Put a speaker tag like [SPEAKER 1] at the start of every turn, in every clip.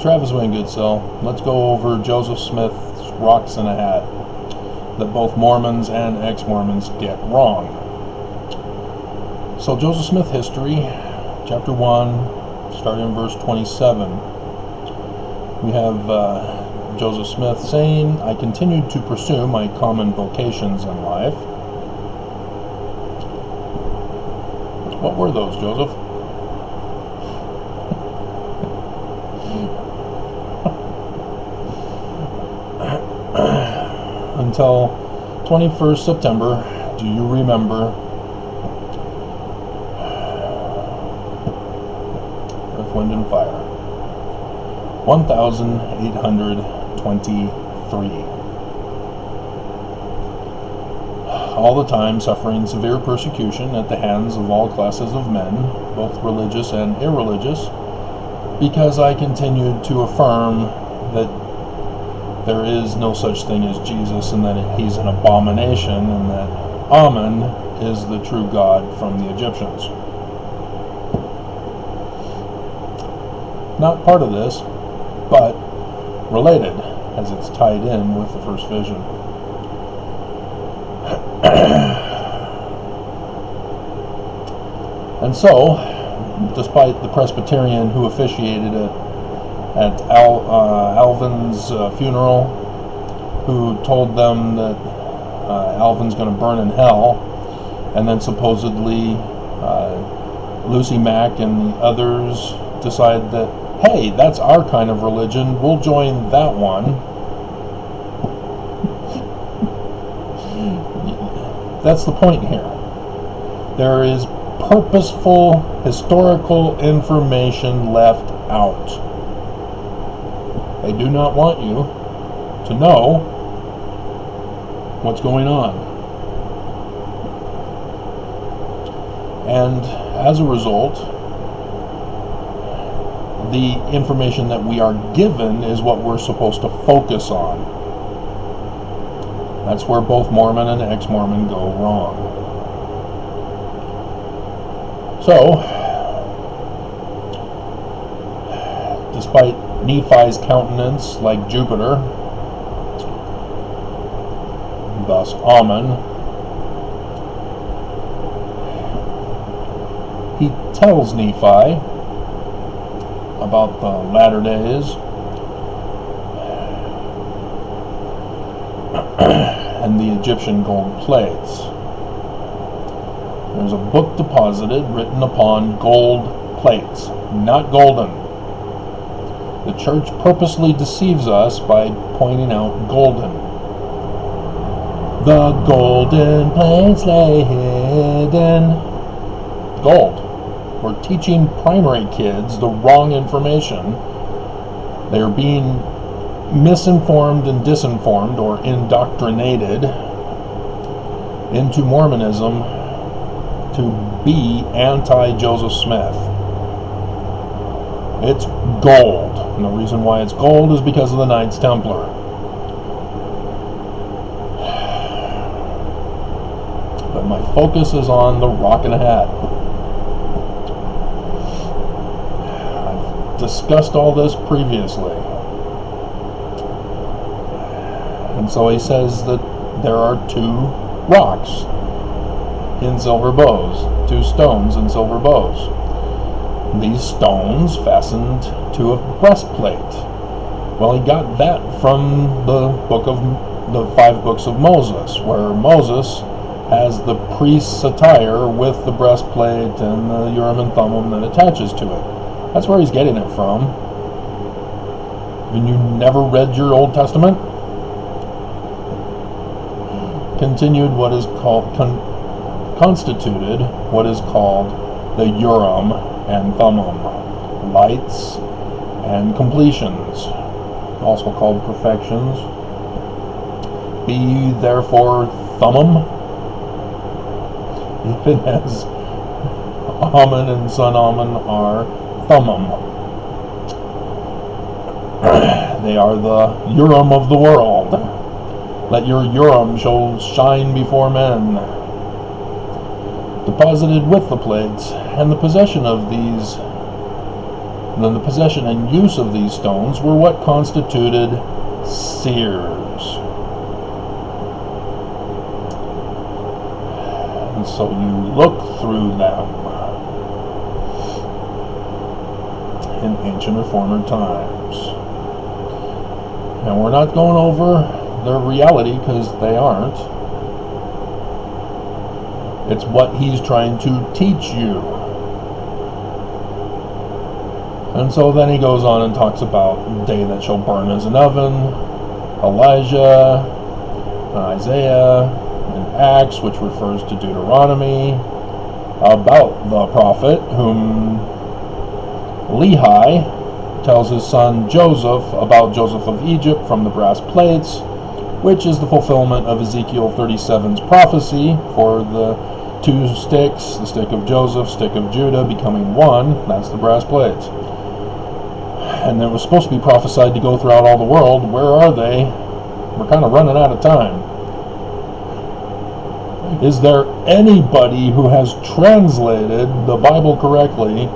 [SPEAKER 1] Travis Wingate, so let's go over Joseph Smith's Rocks in a Hat that both Mormons and ex-Mormons get wrong. So Joseph Smith history, chapter 1, starting in verse 27. We have Joseph Smith saying, I continued to pursue my common vocations in life. What were those, Joseph? Until 21st September, do you remember? Earth, Wind, and Fire. 1823. All the time suffering severe persecution at the hands of all classes of men, both religious and irreligious, because I continued to affirm that there is no such thing as Jesus, and that he's an abomination, and that Amen is the true God from the Egyptians. Not part of this, but related, as it's tied in with the first vision. And so, despite the Presbyterian who officiated at Alvin's funeral, who told them that Alvin's going to burn in hell, and then supposedly Lucy Mack and the others decide that, hey, that's our kind of religion, we'll join that one. That's the point here. There is purposeful historical information left out. They do not want you to know what's going on. And as a result, the information that we are given is what we're supposed to focus on. That's where both Mormon and ex-Mormon go wrong. So, despite Nephi's countenance like Jupiter, thus Amen, he tells Nephi about the latter days and the Egyptian gold plates. There's a book deposited written upon gold plates, not golden. The church purposely deceives us by pointing out golden. The golden plates lay hidden. Gold. We're teaching primary kids the wrong information. They are being misinformed and disinformed, or indoctrinated into Mormonism to be anti-Joseph Smith. It's gold. And the reason why it's gold is because of the Knights Templar. But my focus is on the rock and a hat. I've discussed all this previously. And so he says that there are two rocks in silver bows, two stones in silver bows. These stones fastened to a breastplate. Well, he got that from the 5 books of Moses, where Moses has the priest's attire with the breastplate and the Urim and Thummim that attaches to it. That's where he's getting it from. And you never read your Old Testament? Constituted what is called the Urim and Thummim, lights and completions, also called perfections. Be ye therefore Thummim, even as Amen and son Amen are Thummim. They are the Urim of the world. Let your Urim shine before men. Deposited with the plates, and the possession of these then the possession and use of these stones were what constituted seers. And so you look through them in ancient or former times. And we're not going over their reality because they aren't. It's what he's trying to teach you. And so then he goes on and talks about day that shall burn as an oven, Elijah, Isaiah, and Acts, which refers to Deuteronomy, about the prophet whom Lehi tells his son Joseph about Joseph of Egypt from the brass plates, which is the fulfillment of Ezekiel 37's prophecy for the two sticks, the stick of Joseph, stick of Judah, becoming one. That's the brass plates. And it was supposed to be prophesied to go throughout all the world. Where are they? We're kind of running out of time. Is there anybody who has translated the Bible correctly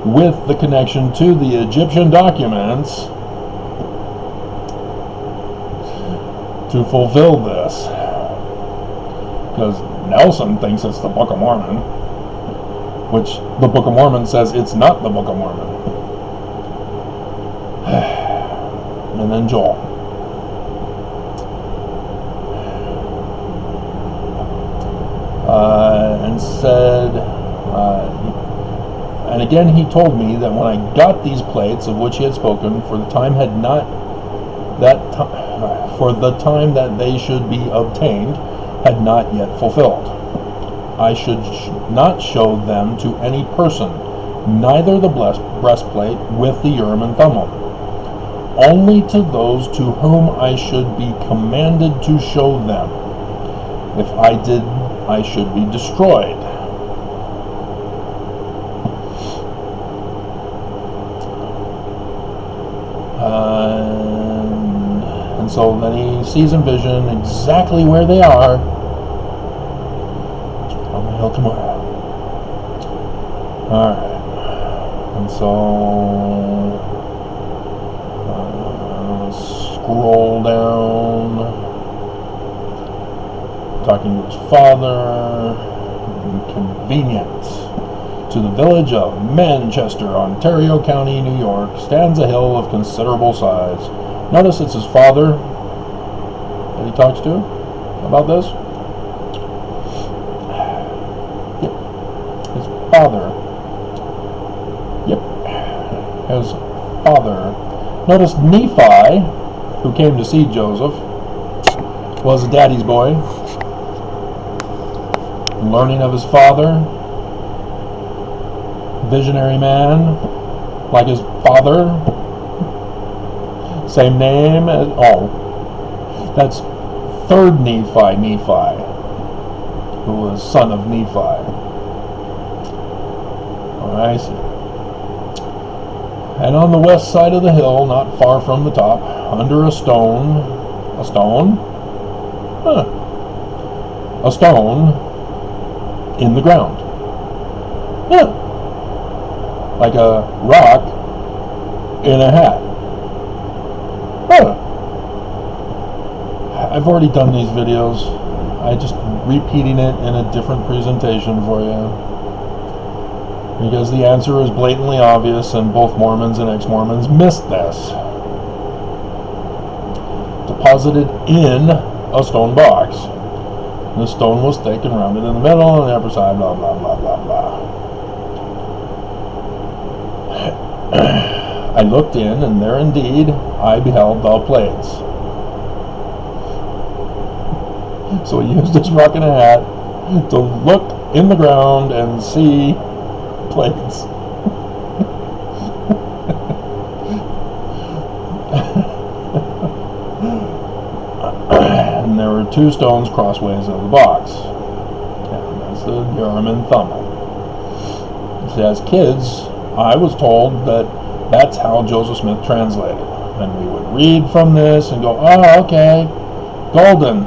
[SPEAKER 1] with the connection to the Egyptian documents to fulfill this? Because Nelson thinks it's the Book of Mormon, which the Book of Mormon says it's not the Book of Mormon. And then Joel. And said, and again he told me that when I got these plates of which he had spoken, for the time that they should be obtained had not yet fulfilled. I should not show them to any person, neither the breastplate with the Urim and Thummim, only to those to whom I should be commanded to show them. If I did, I should be destroyed. And so then he sees in vision exactly where they are on the hill tomorrow. Alright. And so scroll down, talking to his father. Convenient. To the village of Manchester, Ontario County, New York, stands a hill of considerable size. Notice it's his father that he talks to about this. Yep. His father. Yep. His father. Notice Nephi, who came to see Joseph, was daddy's boy. Learning of his father. Visionary man, like his father. Same name as, that's third Nephi, who was son of Nephi. I see. And on the west side of the hill, not far from the top, under a stone, a stone in the ground. Like a rock in a hat. I've already done these videos. I'm just repeating it in a different presentation for you, because the answer is blatantly obvious and both Mormons and ex-Mormons missed this. Deposited in a stone box. The stone was thick and rounded in the middle, and on the upper side, blah blah blah blah blah. I looked in, and there indeed I beheld the plates. So he used his rock and a hat to look in the ground and see plates. And there were two stones crossways of the box. And that's the Urim and Thummim. See, as kids, I was told that that's how Joseph Smith translated. And we would read from this and go, oh, okay, golden,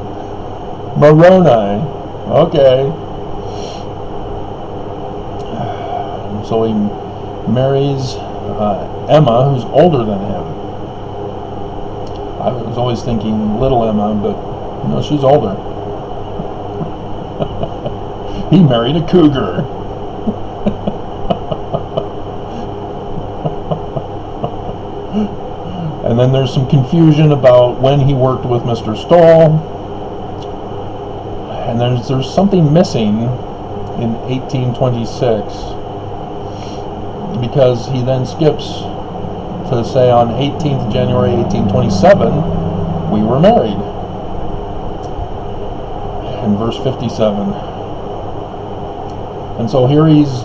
[SPEAKER 1] Moroni, okay. So he marries Emma, who's older than him. I was always thinking little Emma, but no, she's older. He married a cougar. And then there's some confusion about when he worked with Mr. Stoll. And there's something missing in 1826, because he then skips to say on 18th January 1827 we were married in verse 57. And so here he's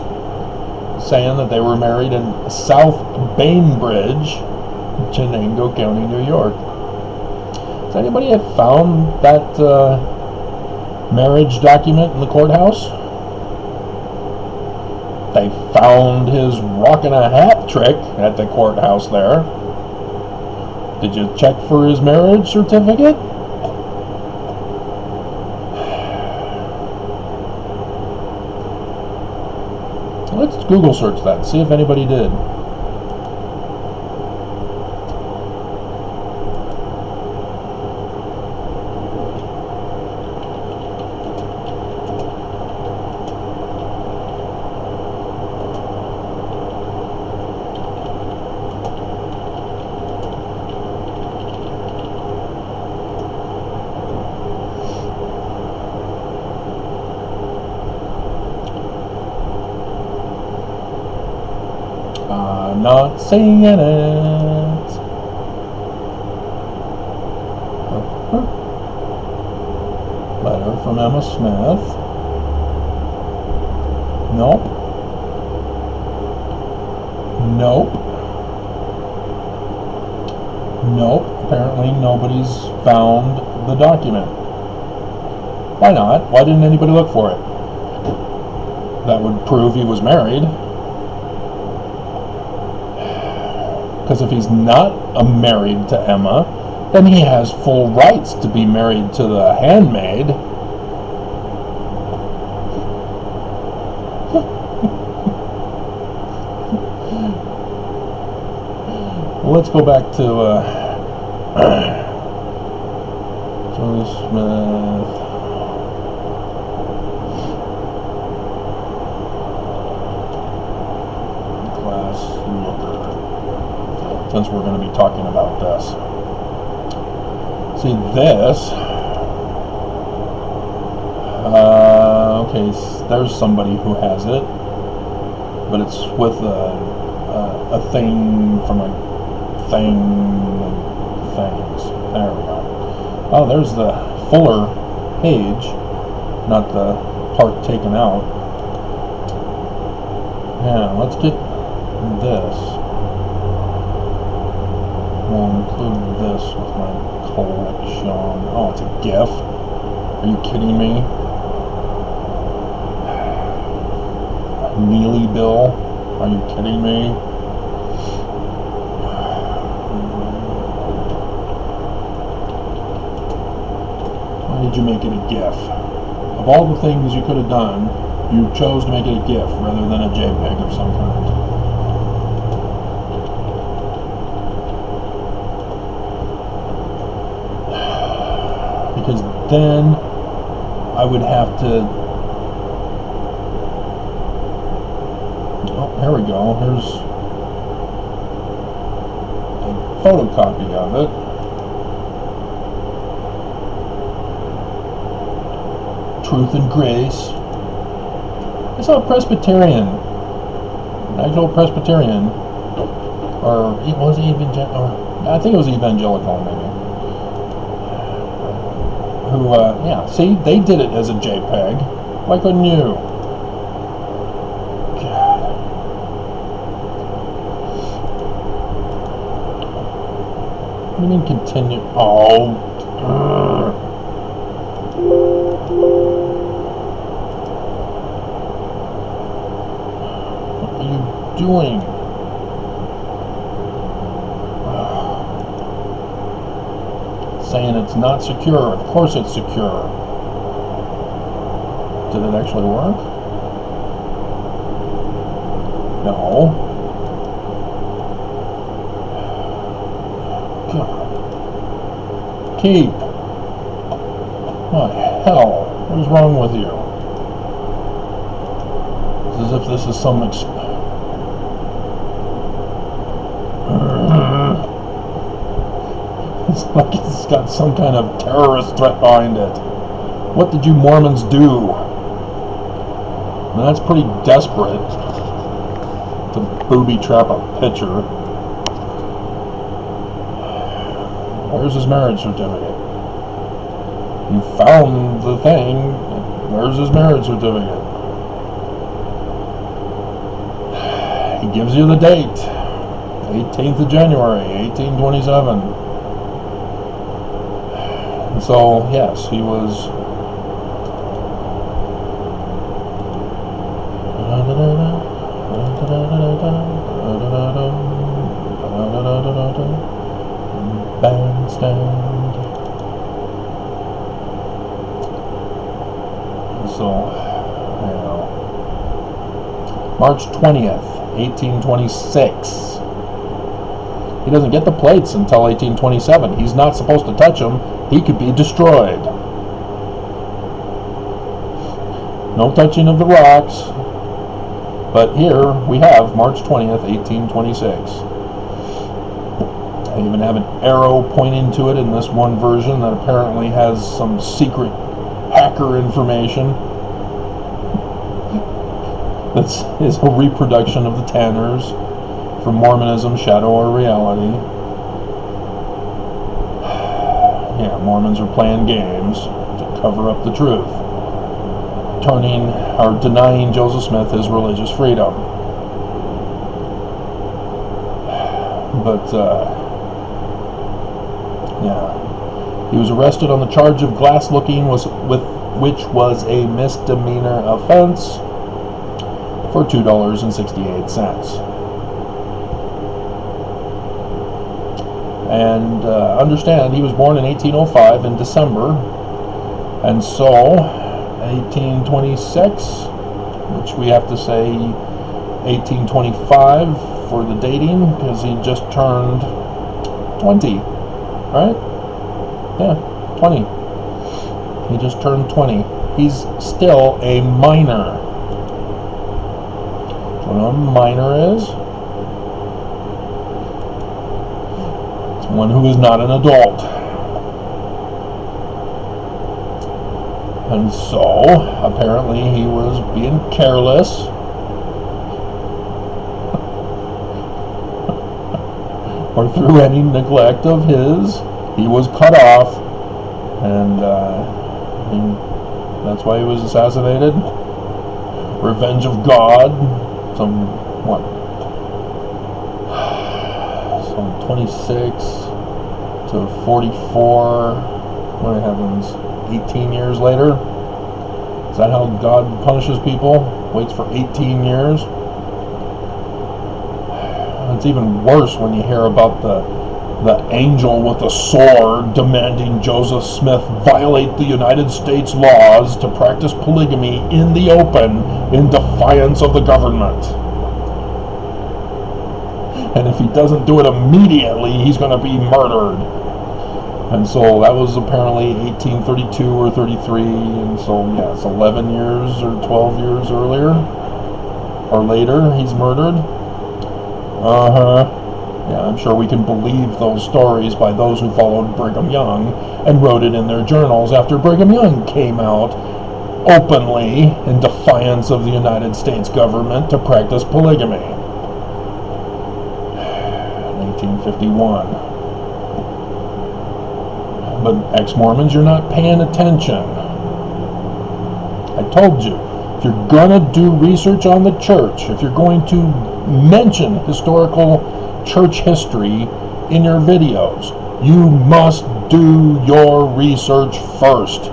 [SPEAKER 1] saying that they were married in South Bainbridge, Chenango County, New York. Has anybody have found that marriage document in the courthouse? They found his rockin' a hat trick at the courthouse there. Did you check for his marriage certificate? Let's Google search that, see if anybody did. Not seeing it. Letter from Emma Smith. Nope. Nope. Nope. Apparently nobody's found the document. Why not? Why didn't anybody look for it? That would prove he was married. Because if he's not married to Emma, then he has full rights to be married to the handmaid. Let's go back to Joey Smith. Class Looker. Since we're going to be talking about this. See this. Okay, there's somebody who has it, but it's with a thing from a thing of things. There we go. Oh, there's the fuller page, not the part taken out. Yeah, let's get this. We'll include this with my collection. Oh, it's a GIF. Are you kidding me? Neely Bill. Are you kidding me? Why did you make it a GIF? Of all the things you could have done, you chose to make it a GIF rather than a JPEG of some kind. Because then I would have to. Oh, here we go. Here's a photocopy of it. Truth and Grace. I saw a Presbyterian, an actual Presbyterian, or was it evangelical? I think it was evangelical, maybe. Who, yeah, see, they did it as a JPEG. Why couldn't you? God. What do you mean continue? Oh. What are you doing? Saying it's not secure. Of course it's secure. Did it actually work? No. keep. What the hell? What is wrong with you? It's as if this is some it's like it's got some kind of terrorist threat behind it. What did you Mormons do? I mean, that's pretty desperate to booby trap a pitcher. Where's his marriage certificate? You found the thing. Where's his marriage certificate? He gives you the date. 18th of January, 1827. And so, yes, he was... Bandstand. So, March 20th, 1826. He doesn't get the plates until 1827. He's not supposed to touch them. He could be destroyed. No touching of the rocks. But here we have March 20th, 1826. I even have an arrow pointing to it in this one version that apparently has some secret hacker information. This is a reproduction of the Tanners from Mormonism, Shadow or Reality. Yeah, Mormons are playing games to cover up the truth, turning or denying Joseph Smith his religious freedom. But yeah, he was arrested on the charge of glass looking, which was a misdemeanor offense, for $2.68. And understand, he was born in 1805 in December, and so 1826, which we have to say 1825 for the dating, because he just turned 20, right? Yeah, 20. He just turned 20. He's still a minor. Do you know what a minor is? It's one who is not an adult. And so, apparently he was being careless. Or through any neglect of his, he was cut off, and that's why he was assassinated. Revenge of God. Some 26 to 44. What happens? 18 years later? Is that how God punishes people? Waits for 18 years? It's even worse when you hear about the angel with the sword demanding Joseph Smith violate the United States laws to practice polygamy in the open in defiance of the government. And if he doesn't do it immediately, he's going to be murdered. And so that was apparently 1832 or 33, and so yeah, it's 11 years or 12 years earlier or later he's murdered. Yeah, I'm sure we can believe those stories by those who followed Brigham Young and wrote it in their journals after Brigham Young came out openly in defiance of the United States government to practice polygamy. 1951. But ex-Mormons, you're not paying attention. I told you, if you're going to do research on the church, if you're going to mention historical church history in your videos, you must do your research first.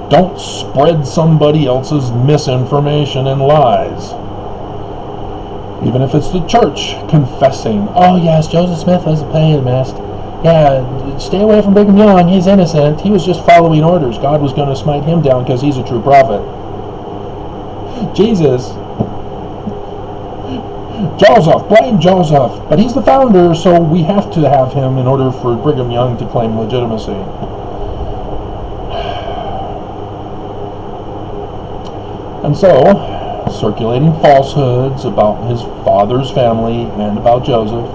[SPEAKER 1] Don't spread somebody else's misinformation and lies. Even if it's the church confessing, oh yes, Joseph Smith was a polygamist. Yeah, stay away from Brigham Young, he's innocent. He was just following orders. God was going to smite him down because he's a true prophet. Jesus. Joseph, blame Joseph. But he's the founder, so we have to have him in order for Brigham Young to claim legitimacy. And so, circulating falsehoods about his father's family and about Joseph.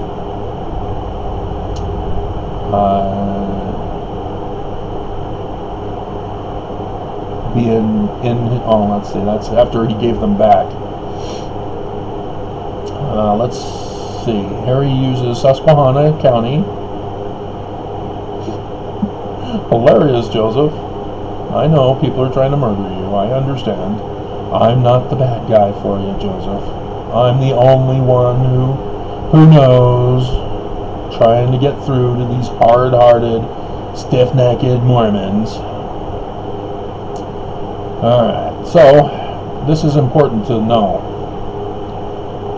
[SPEAKER 1] Let's see, that's after he gave them back. Let's see, Harry uses Susquehanna County. Hilarious, Joseph. I know people are trying to murder you, I understand. I'm not the bad guy for you, Joseph. I'm the only one who knows, trying to get through to these hard-hearted, stiff-necked Mormons. Alright, so this is important to know.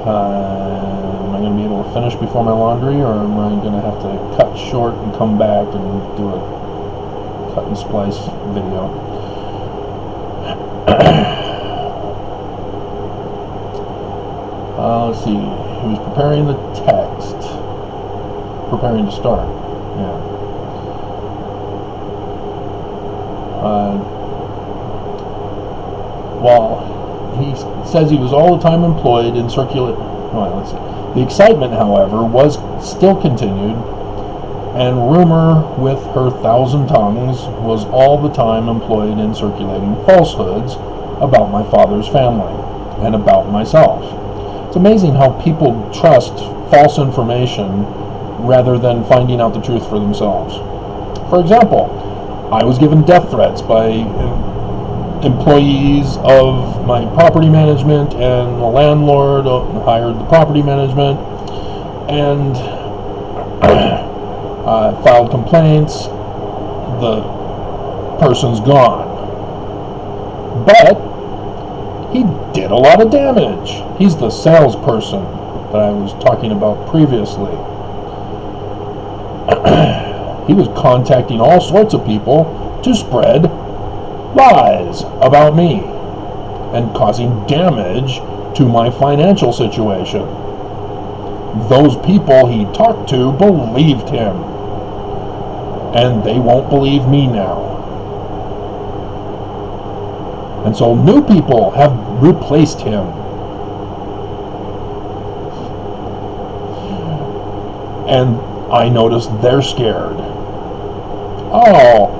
[SPEAKER 1] Am I going to be able to finish before my laundry, or am I going to have to cut short and come back and do a cut and splice video? Let's see, he was preparing the text. Preparing to start, yeah. He says he was all the time employed in let's see. The excitement, however, was still continued, and rumor with her 1,000 tongues was all the time employed in circulating falsehoods about my father's family and about myself. It's amazing how people trust false information rather than finding out the truth for themselves. For example, I was given death threats by employees of my property management, and the landlord hired the property management and filed complaints. The person's gone. But he did a lot of damage. He's the salesperson that I was talking about previously. He was contacting all sorts of people to spread lies about me and causing damage to my financial situation. Those people he talked to believed him, and they won't believe me now. And so new people have replaced him. And I noticed they're scared. Oh,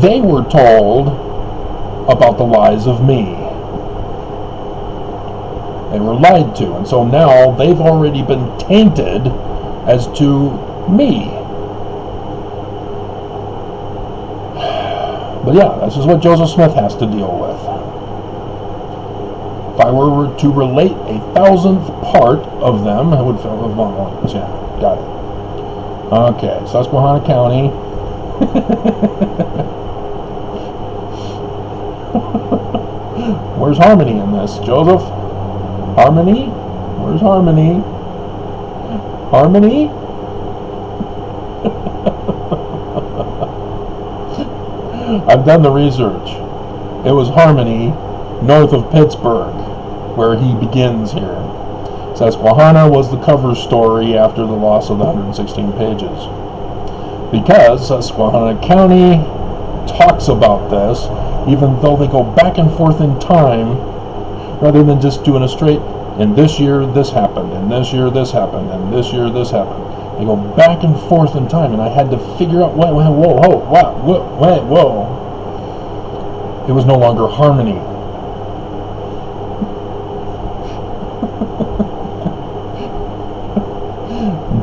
[SPEAKER 1] they were told about the lies of me. They were lied to, and so now they've already been tainted as to me. But yeah, this is what Joseph Smith has to deal with. If I were to relate 1,000th part of them, I would fill with volumes. Yeah, got it. Okay, Susquehanna County. Where's Harmony in this, Joseph? Harmony? Where's Harmony? Harmony? I've done the research. It was Harmony, north of Pittsburgh, where he begins here. Susquehanna was the cover story after the loss of the 116 pages. Because Susquehanna County talks about this, even though they go back and forth in time, rather than just doing a straight, in this year this happened, and this year this happened, and this year this happened. They go back and forth in time, and I had to figure out, whoa. It was no longer Harmony.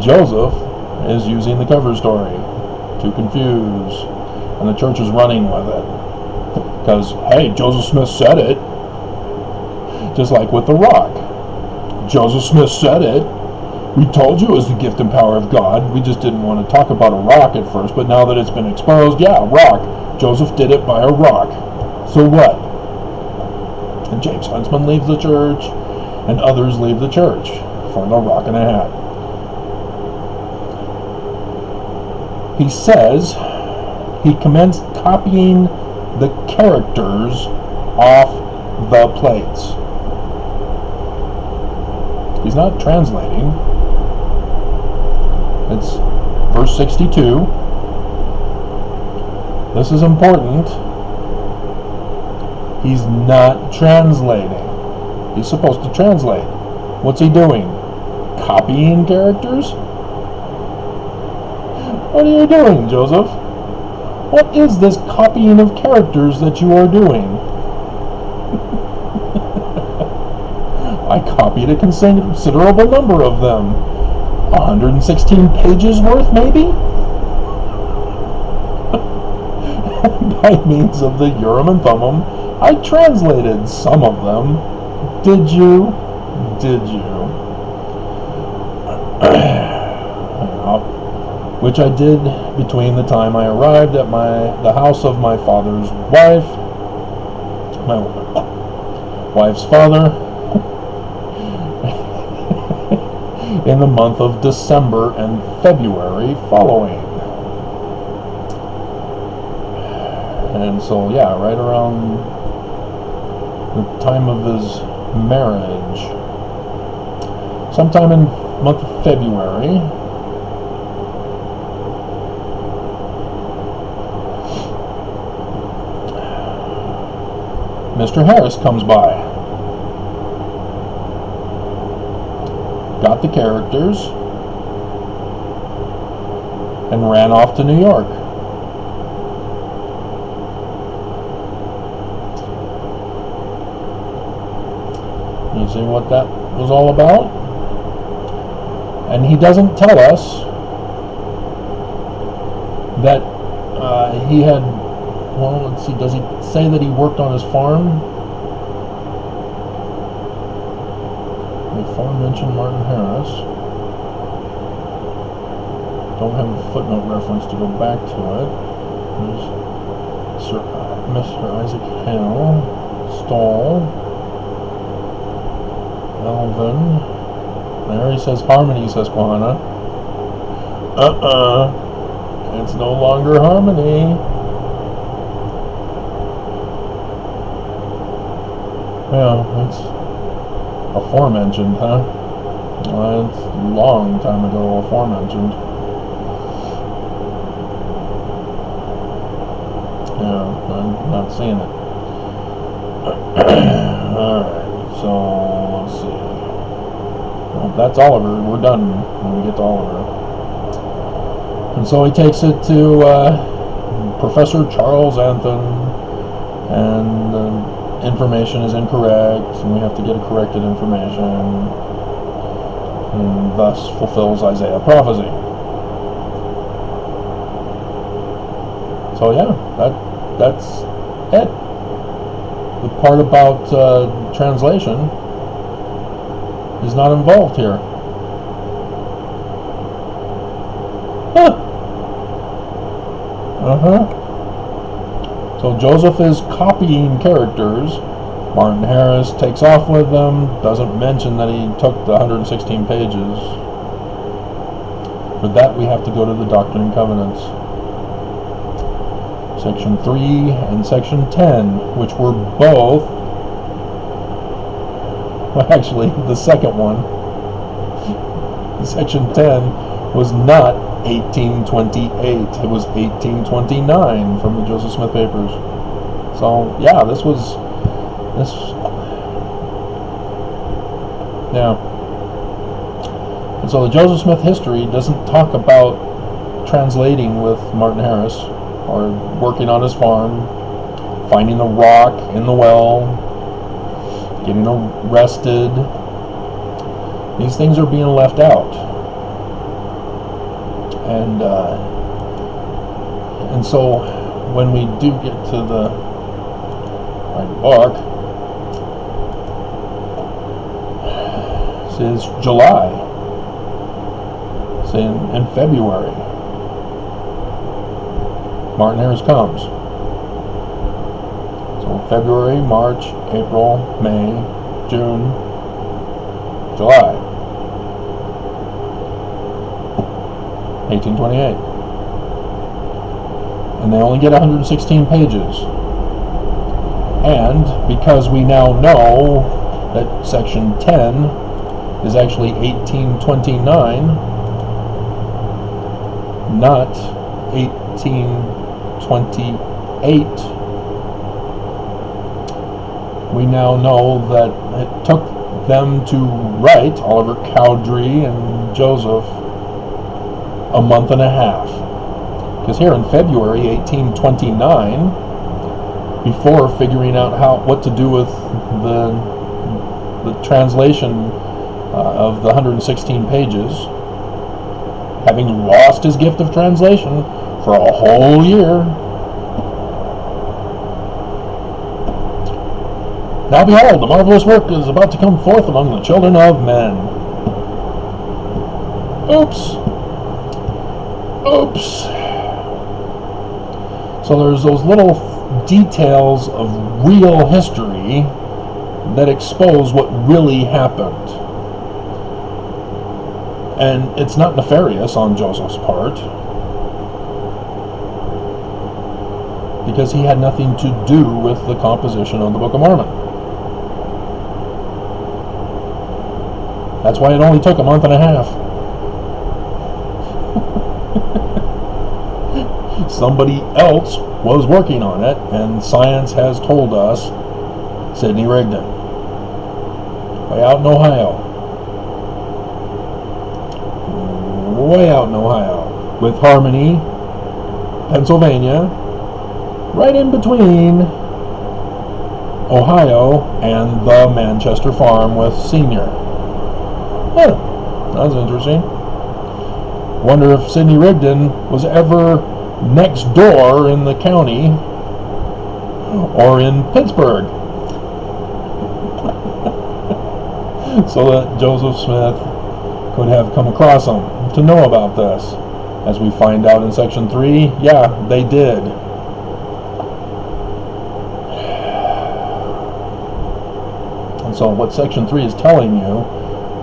[SPEAKER 1] Joseph is using the cover story to confuse, and the church is running with it. Because, hey, Joseph Smith said it. Just like with the rock. Joseph Smith said it. We told you it was the gift and power of God. We just didn't want to talk about a rock at first, but now that it's been exposed, yeah, rock. Joseph did it by a rock. So what? And James Huntsman leaves the church, and others leave the church for the rock and a hat. He says he commenced copying the characters off the plates. He's not translating. It's verse 62. This is important. He's not translating. He's supposed to translate. What's he doing? Copying characters? What are you doing, Joseph? What is this copying of characters that you are doing? I copied a considerable number of them. 116 pages worth, maybe? By means of the Urim and Thummim, I translated some of them. Did you? Did you? Which I did between the time I arrived at the house of my father's wife, my wife's father, in the month of December and February following. And so, yeah, right around the time of his marriage, sometime in the month of February, Mr. Harris comes by. Got the characters and ran off to New York. You see what that was all about? And he doesn't tell us that he had, well, let's see, does he say that he worked on his farm? The farm mentioned Martin Harris. Don't have a footnote reference to go back to it. There's Mr. Isaac Hale, Stoll, Alvin. There he says Harmony, Susquehanna. It's no longer Harmony. Yeah, it's aforementioned, huh? Well, it's a long time ago, aforementioned. Yeah, I'm not seeing it. Alright, so let's see. Well, that's Oliver. We're done when we get to Oliver. And so he takes it to Professor Charles Anthon, and information is incorrect, and we have to get a corrected information, and thus fulfills Isaiah prophecy. So yeah, that's it. The part about translation is not involved here. So Joseph is copying characters. Martin Harris takes off with them, doesn't mention that he took the 116 pages. For that we have to go to the Doctrine and Covenants. Section 3 and Section 10, which were both, well, actually, the second one, Section 10, was not 1828. It was 1829 from the Joseph Smith Papers. So, yeah, this. Yeah. And so the Joseph Smith history doesn't talk about translating with Martin Harris, or working on his farm, finding the rock in the well, getting arrested. These things are being left out. And so when we do get to the right book, it says July, it's in February, Martin Harris comes. So February, March, April, May, June, July, 1828. And they only get 116 pages. And because we now know that Section 10 is actually 1829, not 1828, we now know that it took them to write, Oliver Cowdery and Joseph, a month and a half. Because here in February 1829, before figuring out what to do with the translation of the 116 pages, having lost his gift of translation for a whole year, now behold, the marvelous work is about to come forth among the children of men. Oops. So there's those little details of real history that expose what really happened. And it's not nefarious on Joseph's part, because he had nothing to do with the composition of the Book of Mormon. That's why it only took a month and a half. Somebody else was working on it, and science has told us Sidney Rigdon, way out in Ohio, with Harmony, Pennsylvania, right in between Ohio and the Manchester farm with Senior. That was interesting. Wonder if Sidney Rigdon was ever next door in the county or in Pittsburgh, so that Joseph Smith could have come across him to know about this. As we find out in section 3, yeah, they did. And so what section 3 is telling you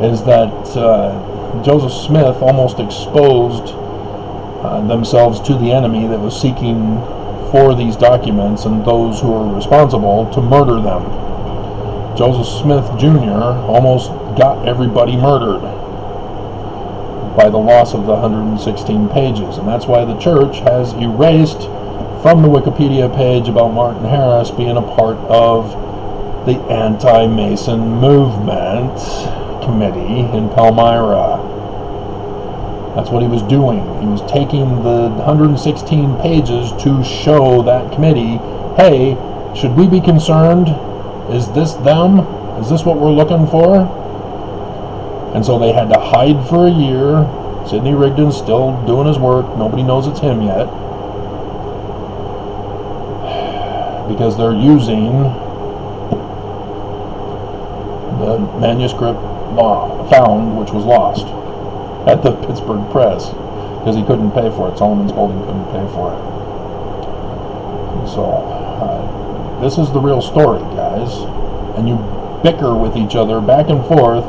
[SPEAKER 1] is that Joseph Smith almost exposed themselves to the enemy that was seeking for these documents and those who were responsible to murder them. Joseph Smith Jr. almost got everybody murdered by the loss of the 116 pages, and that's why the church has erased from the Wikipedia page about Martin Harris being a part of the anti-Mason movement committee in Palmyra. That's what he was doing. He was taking the 116 pages to show that committee, hey, should we be concerned? Is this them? Is this what we're looking for? And so they had to hide for a year. Sidney Rigdon's still doing his work. Nobody knows it's him yet, because they're using the manuscript found, which was lost at the Pittsburgh Press, because he couldn't pay for it. Solomon Spaulding couldn't pay for it. So this is the real story, guys. And you bicker with each other back and forth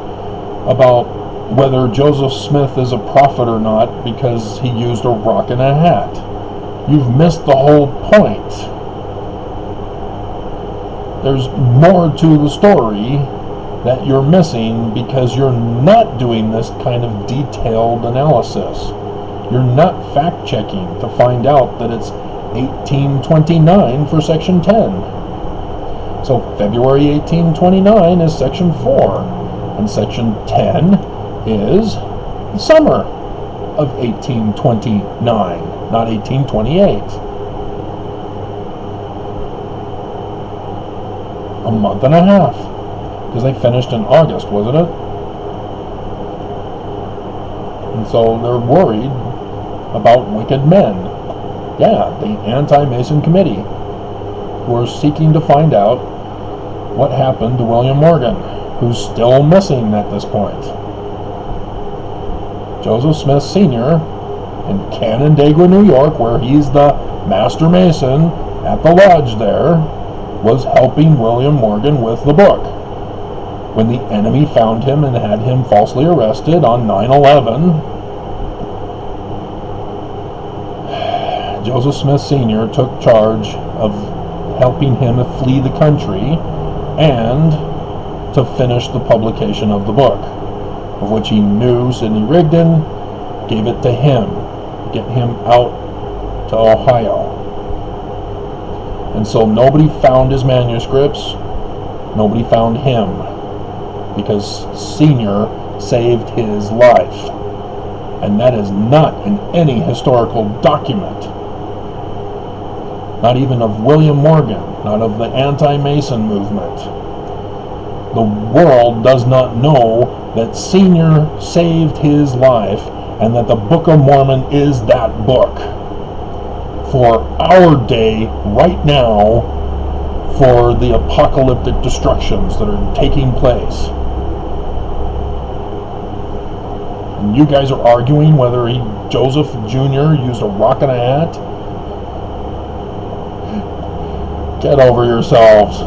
[SPEAKER 1] about whether Joseph Smith is a prophet or not because he used a rock and a hat. You've missed the whole point. There's more to the story that you're missing because you're not doing this kind of detailed analysis. You're not fact-checking to find out that it's 1829 for section 10. So February 1829 is section 4, and section 10 is the summer of 1829, not 1828. A month and a half, because they finished in August, wasn't it? And so they're worried about wicked men. Yeah, the anti-Mason committee, who are seeking to find out what happened to William Morgan, who's still missing at this point. Joseph Smith Sr. in Canandaigua, New York, where he's the master mason at the lodge there, was helping William Morgan with the book. When the enemy found him and had him falsely arrested on 9/11, Joseph Smith Sr. took charge of helping him flee the country and to finish the publication of the book, of which he knew Sidney Rigdon gave it to him, get him out to Ohio. And so nobody found his manuscripts Nobody found him because Senior saved his life. And that is not in any historical document. Not even of William Morgan, not of the anti-Mason movement. The world does not know that Senior saved his life and that the Book of Mormon is that book for our day right now, for the apocalyptic destructions that are taking place. And you guys are arguing whether Joseph Jr. used a rock and a hat? Get over yourselves.